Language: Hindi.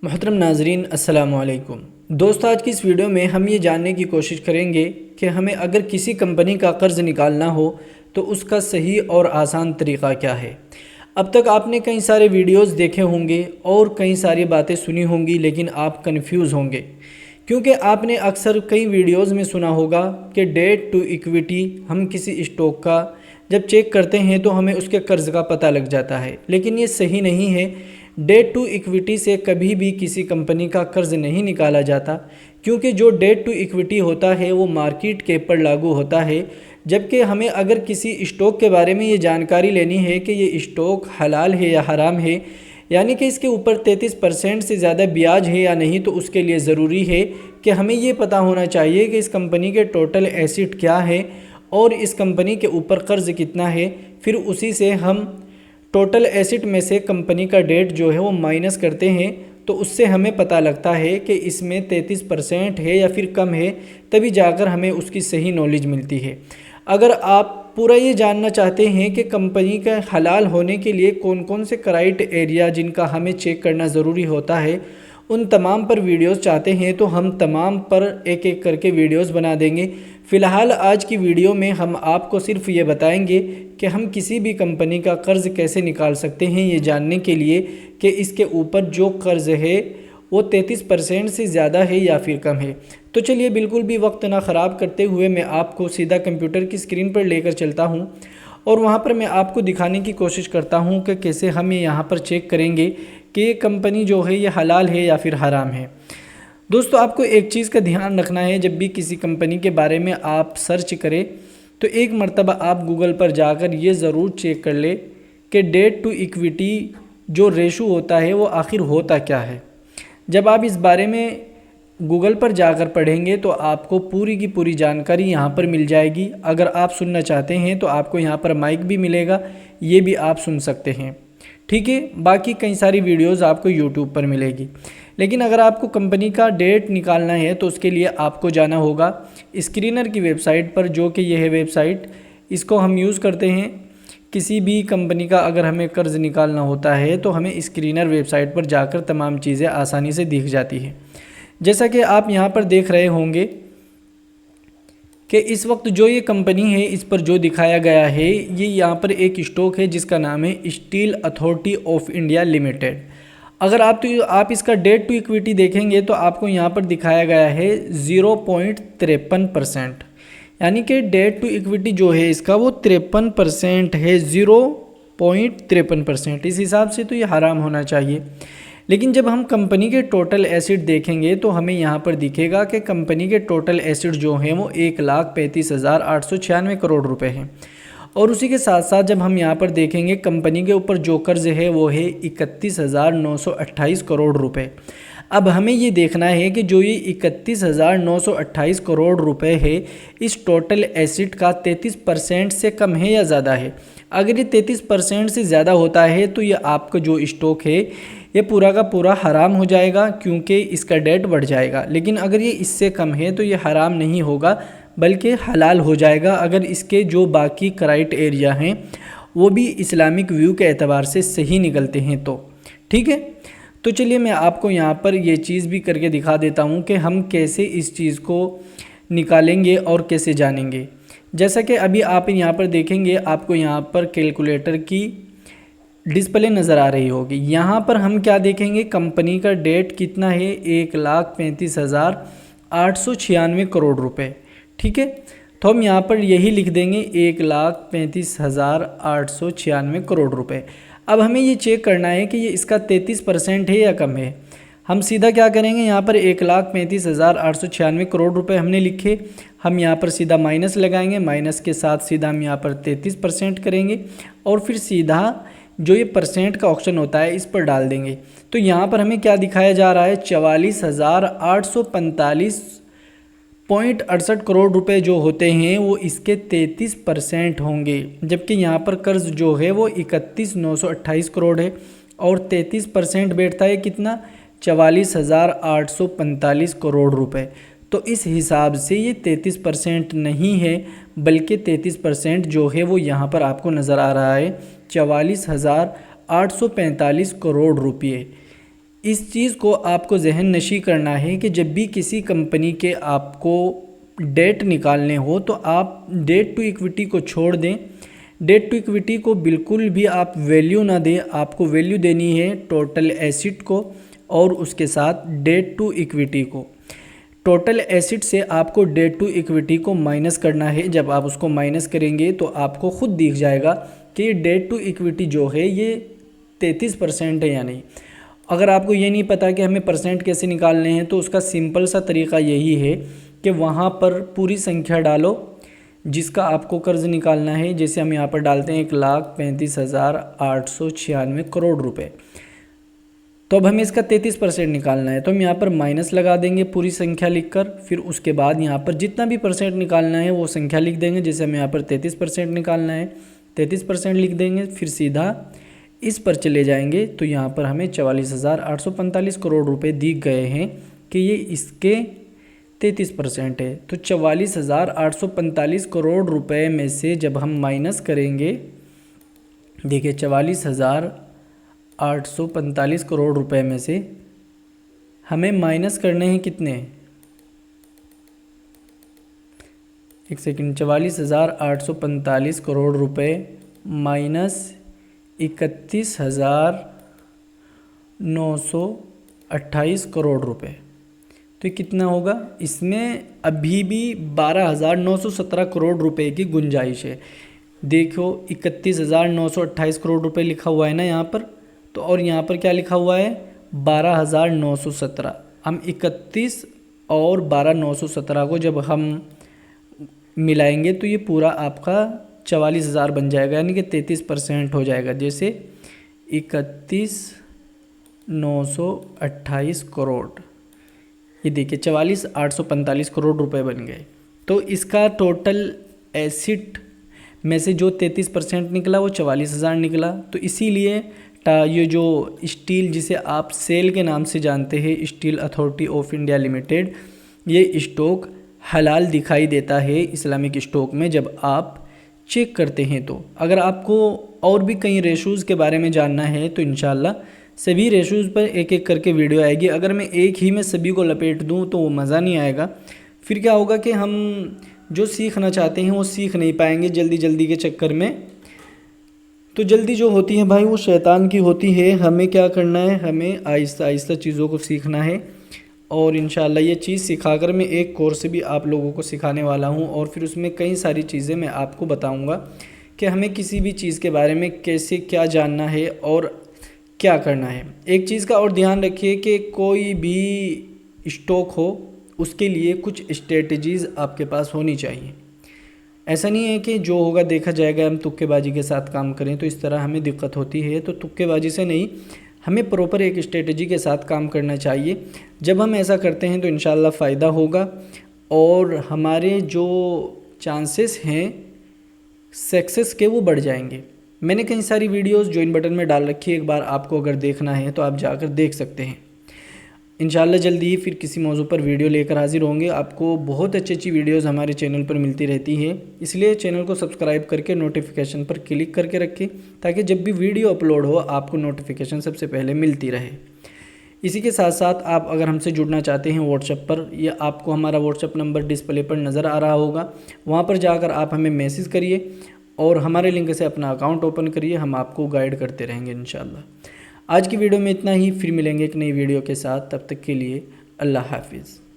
मोहतरम नाजरीन अस्सलाम वालेकुम। दोस्तों, आज की इस वीडियो में हम ये जानने की कोशिश करेंगे कि हमें अगर किसी कंपनी का कर्ज़ निकालना हो तो उसका सही और आसान तरीक़ा क्या है। अब तक आपने कई सारे वीडियोस देखे होंगे और कई सारी बातें सुनी होंगी, लेकिन आप कंफ्यूज होंगे क्योंकि आपने अक्सर कई वीडियोस में सुना होगा कि डेट टू इक्विटी, हम किसी स्टॉक का जब चेक करते हैं तो हमें उसके कर्ज़ का पता लग जाता है, लेकिन ये सही नहीं है। डेट टू इक्विटी से कभी भी किसी कंपनी का कर्ज़ नहीं निकाला जाता, क्योंकि जो डेट टू इक्विटी होता है वो मार्केट के पर लागू होता है। जबकि हमें अगर किसी स्टॉक के बारे में ये जानकारी लेनी है कि ये स्टॉक हलाल है या हराम है, यानी कि इसके ऊपर 33% से ज़्यादा ब्याज है या नहीं, तो उसके लिए ज़रूरी है कि हमें ये पता होना चाहिए कि इस कंपनी के टोटल एसेट क्या है और इस कंपनी के ऊपर कर्ज़ कितना है। फिर उसी से हम टोटल एसेट में से कंपनी का डेट जो है वो माइनस करते हैं, तो उससे हमें पता लगता है कि इसमें 33% है या फिर कम है, तभी जाकर हमें उसकी सही नॉलेज मिलती है। अगर आप पूरा ये जानना चाहते हैं कि कंपनी का हलाल होने के लिए कौन कौन से क्राइटेरिया जिनका हमें चेक करना ज़रूरी होता है, उन तमाम पर वीडियोस चाहते हैं तो हम तमाम पर एक एक करके वीडियोस बना देंगे। फ़िलहाल आज की वीडियो में हम आपको सिर्फ ये बताएंगे कि हम किसी भी कंपनी का कर्ज़ कैसे निकाल सकते हैं, ये जानने के लिए कि इसके ऊपर जो कर्ज़ है वो 33% से ज़्यादा है या फिर कम है। तो चलिए बिल्कुल भी वक्त ना ख़राब करते हुए मैं आपको सीधा कंप्यूटर की स्क्रीन पर लेकर चलता हूँ और वहाँ पर मैं आपको दिखाने की कोशिश करता हूँ कि कैसे हम यहाँ पर चेक करेंगे कि ये कंपनी जो है ये हलाल है या फिर हराम है। दोस्तों, आपको एक चीज़ का ध्यान रखना है, जब भी किसी कंपनी के बारे में आप सर्च करें तो एक मर्तबा आप गूगल पर जाकर ये ज़रूर चेक कर ले कि डेट टू इक्विटी जो रेशो होता है वो आखिर होता क्या है। जब आप इस बारे में गूगल पर जाकर पढ़ेंगे तो आपको पूरी की पूरी जानकारी यहाँ पर मिल जाएगी। अगर आप सुनना चाहते हैं तो आपको यहाँ पर माइक भी मिलेगा, ये भी आप सुन सकते हैं, ठीक है। बाकी कई सारी वीडियोस आपको यूट्यूब पर मिलेगी। लेकिन अगर आपको कंपनी का डेट निकालना है तो उसके लिए आपको जाना होगा स्क्रीनर की वेबसाइट पर, जो कि यह है वेबसाइट। इसको हम यूज़ करते हैं किसी भी कंपनी का अगर हमें कर्ज़ निकालना होता है तो हमें स्क्रीनर वेबसाइट पर जाकर तमाम चीज़ें आसानी से दिख जाती है। जैसा कि आप यहाँ पर देख रहे होंगे कि इस वक्त जो ये कंपनी है इस पर जो दिखाया गया है, ये यहाँ पर एक स्टॉक है जिसका नाम है steel authority of India limited. अगर आप इसका डेट टू इक्विटी देखेंगे तो आपको यहाँ पर दिखाया गया है 0.53%, यानी कि डेट टू इक्विटी जो है इसका वो 53% है, 0.53%। इस हिसाब से तो ये हराम होना चाहिए। लेकिन जब हम कंपनी के टोटल एसेट देखेंगे तो हमें यहाँ पर दिखेगा कि कंपनी के टोटल एसेट जो हैं वो 1,35,896 करोड़ रुपए हैं। और उसी के साथ साथ जब हम यहाँ पर देखेंगे कंपनी के ऊपर जो कर्ज़ है वो है 31,928 करोड़ रुपए। अब हमें ये देखना है कि जो ये 31,928 करोड़ रुपए है इस टोटल एसेट का 33% से कम है या ज़्यादा है। अगर ये 33% से ज़्यादा होता है तो ये आपका जो स्टॉक है ये पूरा का पूरा हराम हो जाएगा, क्योंकि इसका डेट बढ़ जाएगा। लेकिन अगर ये इससे कम है तो ये हराम नहीं होगा बल्कि हलाल हो जाएगा, अगर इसके जो बाकी क्राइटेरिया हैं वो भी इस्लामिक व्यू के एतबार से सही निकलते हैं तो ठीक है। तो चलिए मैं आपको यहाँ पर ये चीज़ भी करके दिखा देता हूँ कि हम कैसे इस चीज़ को निकालेंगे और कैसे जानेंगे। जैसा कि अभी आप यहाँ पर देखेंगे, आपको यहाँ पर कैलकुलेटर की डिस्प्ले नज़र आ रही होगी। यहाँ पर हम क्या देखेंगे, कंपनी का डेट कितना है, 1,35,896 करोड़ रुपए, ठीक है। तो हम यहाँ पर यही लिख देंगे 1,35,896 करोड़ रुपए। अब हमें ये चेक करना है कि ये इसका 33% है या कम है। हम सीधा क्या करेंगे, यहाँ पर 1,35,896 करोड़ रुपए हमने लिखे, हम यहाँ पर सीधा माइनस लगाएंगे, माइनस के साथ सीधा हम यहाँ पर 33% करेंगे और फिर सीधा जो ये परसेंट का ऑप्शन होता है इस पर डाल देंगे। तो यहाँ पर हमें क्या दिखाया जा रहा है, 44,845.68 करोड़ रुपए जो होते हैं वो इसके 33% होंगे। जबकि यहाँ पर कर्ज जो है वो 31,928 करोड़ है और 33% बैठता है कितना, 44,845 करोड़ रुपए। तो इस हिसाब से ये 33% नहीं है बल्कि 33% जो है वो यहाँ पर आपको नज़र आ रहा है 44,845 करोड़ रुपये। इस चीज़ को आपको जहन नशी करना है कि जब भी किसी कंपनी के आपको डेट निकालने हो तो आप डेट टू इक्विटी को छोड़ दें। डेट टू इक्विटी को बिल्कुल भी आप वैल्यू ना दें, आपको वैल्यू देनी है टोटल एसिड को और उसके साथ डेट टू इक्विटी को। टोटल एसिड से आपको डेट टू इक्विटी को माइनस करना है। जब आप उसको माइनस करेंगे तो आपको खुद दिख जाएगा कि ये डेट टू इक्विटी जो है ये 33% है या नहीं। अगर आपको ये नहीं पता कि हमें परसेंट कैसे निकालने हैं तो उसका सिंपल सा तरीका यही है कि वहाँ पर पूरी संख्या डालो जिसका आपको कर्ज़ निकालना है। जैसे हम यहाँ पर डालते हैं 1,35,896 करोड़ रुपए, तो अब हमें इसका 33% निकालना है। तो हम यहाँ पर माइनस लगा देंगे पूरी संख्या लिखकर, फिर उसके बाद यहाँ पर जितना भी परसेंट निकालना है वो संख्या लिख देंगे। जैसे हमें यहाँ पर 33% निकालना है, 33% लिख देंगे, फिर सीधा इस पर चले जाएंगे तो यहाँ पर हमें 44,845 करोड़ रुपए दिख गए हैं कि ये इसके 33% है। तो 44,845 करोड़ रुपए में से जब हम माइनस करेंगे, देखिए 44,845 करोड़ रुपए में से हमें माइनस करने हैं कितने, एक सेकंड, 44,845 करोड़ रुपए माइनस 31,928 करोड़ रुपए, तो कितना होगा। इसमें अभी भी 12,917 करोड़ रुपए की गुंजाइश है। देखो 31,928 करोड़ रुपए लिखा हुआ है ना यहाँ पर, तो और यहाँ पर क्या लिखा हुआ है 12,917। हम 31 और 12,917 को जब हम मिलाएंगे तो ये पूरा आपका 44,000 बन जाएगा, यानी कि 33% हो जाएगा। जैसे 31,928 करोड़, ये देखिए 44,845 करोड़ रुपए बन गए। तो इसका टोटल एसिड में से जो 33% निकला वो 44,000 निकला। तो इसीलिए ये जो स्टील, जिसे आप सेल के नाम से जानते हैं, steel authority of India limited, ये स्टॉक हलाल दिखाई देता है इस्लामिक स्टॉक में जब आप चेक करते हैं। तो अगर आपको और भी कई रेशोज़ के बारे में जानना है तो इंशाल्लाह सभी रेशोज़ पर एक एक करके वीडियो आएगी। अगर मैं एक ही में सभी को लपेट दूं तो वो मज़ा नहीं आएगा। फिर क्या होगा कि हम जो सीखना चाहते हैं वो सीख नहीं पाएंगे जल्दी जल्दी के चक्कर में। तो जल्दी जो होती है भाई वो शैतान की होती है। हमें क्या करना है, हमें आहिस्ता आहिस्ता चीज़ों को सीखना है और इंशाल्लाह ये चीज़ सिखाकर मैं एक कोर्स भी आप लोगों को सिखाने वाला हूँ और फिर उसमें कई सारी चीज़ें मैं आपको बताऊँगा कि हमें किसी भी चीज़ के बारे में कैसे क्या जानना है और क्या करना है। एक चीज़ का और ध्यान रखिए कि कोई भी स्टॉक हो उसके लिए कुछ स्ट्रेटजीज़ आपके पास होनी चाहिए। ऐसा नहीं है कि जो होगा देखा जाएगा, हम तुक्केबाजी के साथ काम करें तो इस तरह हमें दिक्कत होती है। तो तुक्केबाजी से नहीं, हमें प्रॉपर एक स्ट्रेटजी के साथ काम करना चाहिए। जब हम ऐसा करते हैं तो इंशाल्लाह फ़ायदा होगा और हमारे जो चांसेस हैं सक्सेस के वो बढ़ जाएंगे। मैंने कई सारी वीडियोस ज्वाइन बटन में डाल रखी है, एक बार आपको अगर देखना है तो आप जाकर देख सकते हैं। इंशाल्लाह जल्दी ही फिर किसी मौजू पर वीडियो लेकर हाजिर होंगे। आपको बहुत अच्छी अच्छी वीडियोस हमारे चैनल पर मिलती रहती है, इसलिए चैनल को सब्सक्राइब करके नोटिफिकेशन पर क्लिक करके रखें ताकि जब भी वीडियो अपलोड हो आपको नोटिफिकेशन सबसे पहले मिलती रहे। इसी के साथ साथ आप अगर हमसे जुड़ना चाहते हैं व्हाट्सएप पर, या आपको हमारा व्हाट्सएप नंबर डिस्प्ले पर नज़र आ रहा होगा, वहाँ पर जाकर आप हमें मैसेज करिए और हमारे लिंक से अपना अकाउंट ओपन करिए। हम आपको गाइड करते रहेंगे इंशाल्लाह। आज की वीडियो में इतना ही, फिर मिलेंगे एक नई वीडियो के साथ। तब तक के लिए अल्लाह हाफिज़।